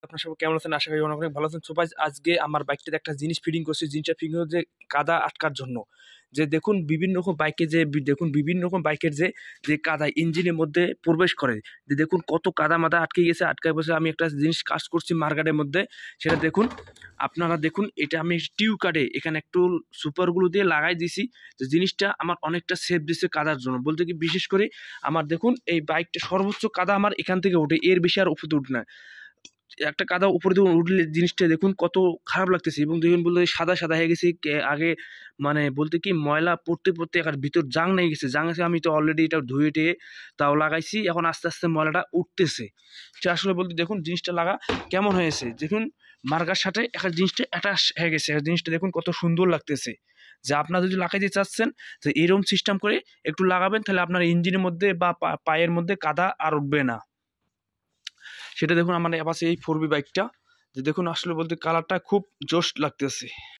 আপনার সবাই কেমন আছেন? আশা করি অনেক অনেক ভালো আছেন। সো গাইস আজকে আমার বাইকটাতে একটা জিনিস ফিটিং করছি। জিনিসটা ফিটিং হচ্ছে কাদা আটকার জন্য। যে দেখুন বিভিন্ন রকম বাইকে যে দেখুন বিভিন্ন রকম বাইকের যে কাদা ইঞ্জিনের মধ্যে প্রবেশ করে। যে দেখুন কত কাদা-মাদা আটকে গেছে। আটকায় বসে আমি একটা জিনিস কাজ করছি মার্কেটের মধ্যে। সেটা দেখুন, আপনারা দেখুন এটা আমি টিউ কার্ডে এখানে একটু সুপার গ্লু দিয়ে লাগাই দিছি। যে জিনিসটা আমার অনেকটা সেফ দিছে কাদার জন্য। বলতে কি বিশেষ করে আমার দেখুন এই বাইকটা সর্বোচ্চ কাদা আমার এখান থেকে ওঠে। এর বেশি আর উপরে উঠে না। একটা কাদা উপরে দেখুন উঠলে জিনিসটা দেখুন কত খারাপ লাগতেছে এবং দেখুন বলতে সাদা সাদা হয়ে গেছে আগে মানে বলতে কি ময়লা পড়তে পড়তে এখন ভিতর জাং নিয়ে গেছে জাং আছে আমি তো অলরেডি এটা ধুয়ে টেয়ে তাও লাগাইছি এখন আস্তে আস্তে ময়লাটা উঠতেছে সে আসলে বলতে দেখুন জিনিসটা লাগা কেমন হয়েছে দেখুন মার্কার সাথে একটা জিনিসটা অ্যাটাচ হয়ে গেছে জিনিসটা দেখুন কত সুন্দর লাগতেছে যে আপনারা যদি লাগাইতে চাচ্ছেন যে এরকম সিস্টেম করে একটু লাগাবেন তাহলে আপনার ইঞ্জিনের মধ্যে বা পায়ের মধ্যে কাদা আর উঠবে না সেটা দেখুন আমার অ্যাপাচি এই 4B বাইকটা যে দেখুন আসলে বলতে কালারটা খুব জোশ লাগতেছে।